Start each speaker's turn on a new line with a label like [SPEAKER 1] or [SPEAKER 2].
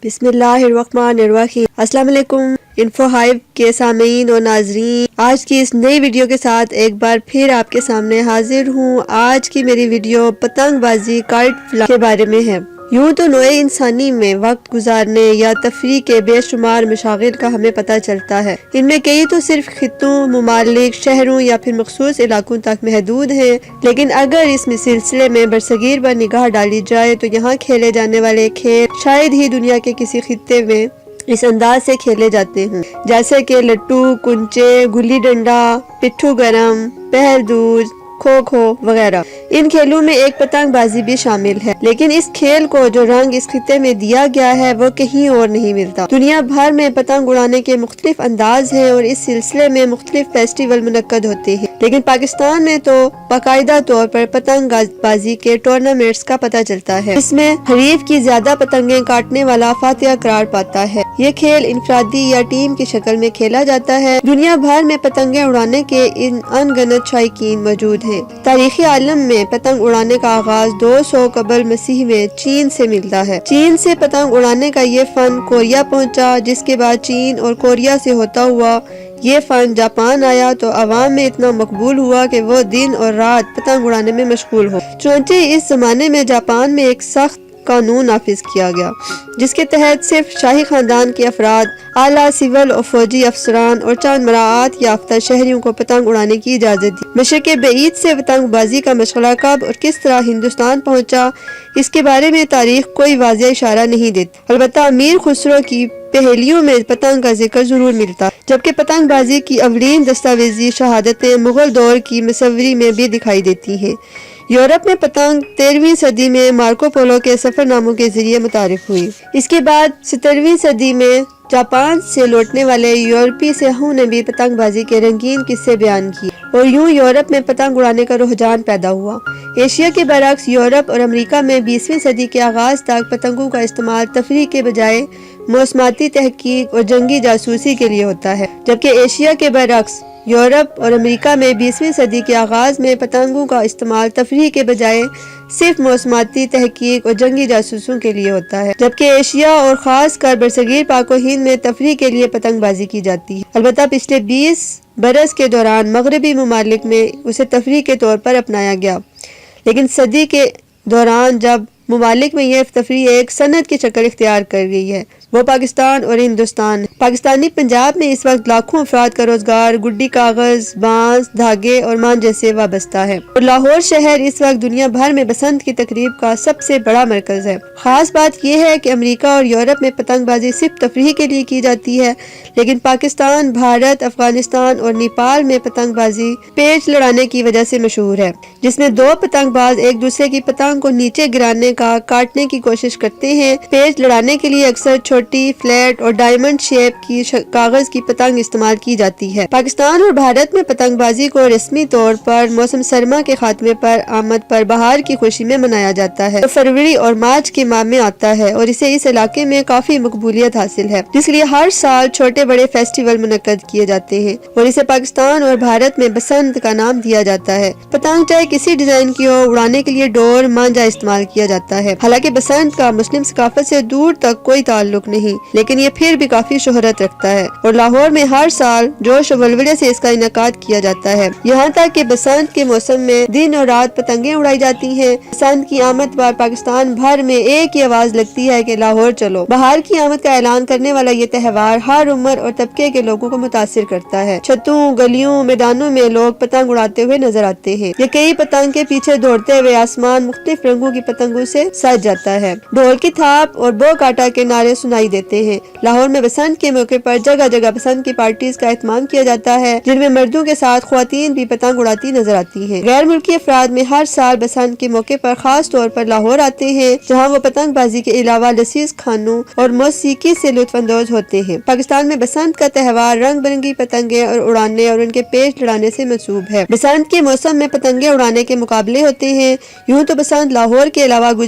[SPEAKER 1] بسم اللہ الرحمن الرحیم۔ السلام علیکم انفو ہائیو کے سامعین اور ناظرین، آج کی اس نئی ویڈیو کے ساتھ ایک بار پھر آپ کے سامنے حاضر ہوں۔ آج کی میری ویڈیو پتنگ بازی کائٹ فلائی کے بارے میں ہے۔ یوں تو نوع انسانی میں وقت گزارنے یا تفریح کے بے شمار مشاغل کا ہمیں پتہ چلتا ہے۔ ان میں کئی تو صرف خطوں، ممالک، شہروں یا پھر مخصوص علاقوں تک محدود ہیں، لیکن اگر اس سلسلے میں برصغیر پر نگاہ ڈالی جائے تو یہاں کھیلے جانے والے کھیل شاید ہی دنیا کے کسی خطے میں اس انداز سے کھیلے جاتے ہیں، جیسے کہ لٹو، کنچے، گلی ڈنڈا، پٹھو گرم، پہل دور، کھوکھو وغیرہ۔ ان کھیلوں میں ایک پتنگ بازی بھی شامل ہے، لیکن اس کھیل کو جو رنگ اس خطے میں دیا گیا ہے وہ کہیں اور نہیں ملتا۔ دنیا بھر میں پتنگ اڑانے کے مختلف انداز ہیں اور اس سلسلے میں مختلف فیسٹیول منعقد ہوتے ہیں، لیکن پاکستان میں تو باقاعدہ طور پر پتنگ بازی کے ٹورنامنٹس کا پتہ چلتا ہے، اس میں حریف کی زیادہ پتنگیں کاٹنے والا فاتح قرار پاتا ہے۔ یہ کھیل انفرادی یا ٹیم کی شکل میں کھیلا جاتا ہے۔ دنیا بھر میں پتنگیں اڑانے کے ان گنت شائقین موجود ہیں۔ تاریخی عالم میں پتنگ اڑانے کا آغاز 200 قبل مسیح میں چین سے ملتا ہے۔ چین سے پتنگ اڑانے کا یہ فن کوریا پہنچا، جس کے بعد چین اور کوریا سے ہوتا ہوا یہ فن جاپان آیا تو عوام میں اتنا مقبول ہوا کہ وہ دن اور رات پتنگ اڑانے میں مشغول ہو۔ چنانچہ اس زمانے میں جاپان میں ایک سخت قانون نافذ کیا گیا، جس کے تحت صرف شاہی خاندان کے افراد، اعلیٰ سول اور فوجی افسران اور چند مراعات یافتہ شہریوں کو پتنگ اڑانے کی اجازت دی۔ مشرق بعید سے پتنگ بازی کا مشغلہ کب اور کس طرح ہندوستان پہنچا، اس کے بارے میں تاریخ کوئی واضح اشارہ نہیں دیتی، البتہ امیر خسرو کی پہیلیوں میں پتنگ کا ذکر ضرور ملتا، جبکہ پتنگ بازی کی اولین دستاویزی شہادتیں مغل دور کی مصوری میں بھی دکھائی دیتی ہیں۔ یورپ میں پتنگ 13ویں صدی میں مارکو پولو کے سفر ناموں کے ذریعے متعارف ہوئی۔ اس کے بعد 17ویں صدی میں جاپان سے لوٹنے والے یورپی سیاحوں نے بھی پتنگ بازی کے رنگین قصے بیان کیے اور یوں یورپ میں پتنگ اڑانے کا رجحان پیدا ہوا۔ ایشیا کے برعکس یورپ اور امریکہ میں 20ویں صدی کے آغاز تک پتنگوں کا استعمال تفریح کے بجائے موسمیاتی تحقیق اور جنگی جاسوسی کے لیے ہوتا ہے، جبکہ ایشیا کے برعکس یورپ اور امریکہ میں 20ویں صدی کے آغاز میں پتنگوں کا استعمال تفریح کے بجائے صرف موسمیاتی تحقیق اور جنگی جاسوسوں کے لیے ہوتا ہے، جبکہ ایشیا اور خاص کر برصغیر پاک و ہند میں تفریح کے لیے پتنگ بازی کی جاتی ہے۔ البتہ پچھلے 20 برس کے دوران مغربی ممالک میں اسے تفریح کے طور پر اپنایا گیا، لیکن صدی کے دوران جب ممالک میں یہ تفریح ایک صنعت کی شکل اختیار کر گئی ہے، وہ پاکستان اور ہندوستان ہے۔ پاکستانی پنجاب میں اس وقت لاکھوں افراد کا روزگار گڈی کاغذ، بانس، دھاگے اور مانجے سے وابستہ ہے، اور لاہور شہر اس وقت دنیا بھر میں بسنت کی تقریب کا سب سے بڑا مرکز ہے۔ خاص بات یہ ہے کہ امریکہ اور یورپ میں پتنگ بازی صرف تفریح کے لیے کی جاتی ہے، لیکن پاکستان، بھارت، افغانستان اور نیپال میں پتنگ بازی پیچ لڑانے کی وجہ سے مشہور ہے، جس میں دو پتنگ باز ایک دوسرے کی پتنگ کو نیچے گرانے کا کاٹنے کی کوشش کرتے ہیں۔ پیچ لڑانے کے لیے اکثر چھوٹی، فلیٹ اور ڈائمنڈ شیپ کی کاغذ کی پتنگ استعمال کی جاتی ہے۔ پاکستان اور بھارت میں پتنگ بازی کو رسمی طور پر موسم سرما کے خاتمے پر آمد پر بہار کی خوشی میں منایا جاتا ہے، جو فروری اور مارچ کے ماہ میں آتا ہے، اور اسے اس علاقے میں کافی مقبولیت حاصل ہے، جس لیے ہر سال چھوٹے بڑے فیسٹیول منعقد کیے جاتے ہیں اور اسے پاکستان اور بھارت میں بسنت کا نام دیا جاتا ہے۔ پتنگ چاہے کسی ڈیزائن کی ہو، اڑانے کے لیے ڈور، مانجا استعمال کیا جاتا ہے۔ حالانکہ بسنت کا مسلم ثقافت سے دور تک کوئی تعلق نہیں، لیکن یہ پھر بھی کافی شہرت رکھتا ہے اور لاہور میں ہر سال جوش و ولولے سے اس کا انعقاد کیا جاتا ہے، یہاں تک کہ بسنت کے موسم میں دن اور رات پتنگیں اڑائی جاتی ہیں۔ بسنت کی آمد پر پاکستان بھر میں ایک ہی آواز لگتی ہے کہ لاہور چلو۔ بہار کی آمد کا اعلان کرنے والا یہ تہوار ہر عمر اور طبقے کے لوگوں کو متاثر کرتا ہے۔ چھتوں، گلیوں، میدانوں میں لوگ پتنگ اڑاتے ہوئے نظر آتے ہیں۔ یہ کئی پتنگ کے پیچھے دوڑتے ہوئے آسمان مختلف رنگوں کی پتنگوں سے سج جاتا ہے۔ ڈھول کی تھاپ اور بو کاٹا کے نعرے سنائی دیتے ہیں۔ لاہور میں بسنت کے موقع پر جگہ جگہ بسنت کی پارٹیز کا اہتمام کیا جاتا ہے، جن میں مردوں کے ساتھ خواتین بھی پتنگ اڑاتی نظر آتی ہیں۔ غیر ملکی افراد میں ہر سال بسنت کے موقع پر خاص طور پر لاہور آتے ہیں، جہاں وہ پتنگ بازی کے علاوہ لذیذ کھانوں اور موسیقی سے لطف اندوز ہوتے ہیں۔ پاکستان میں بسنت کا تہوار رنگ برنگی پتنگیں اور اڑانے اور ان کے پیچ لڑانے سے منسوب ہے۔ بسنت کے موسم میں پتنگیں اڑانے کے مقابلے ہوتے ہیں۔ یوں تو بسنت لاہور کے علاوہ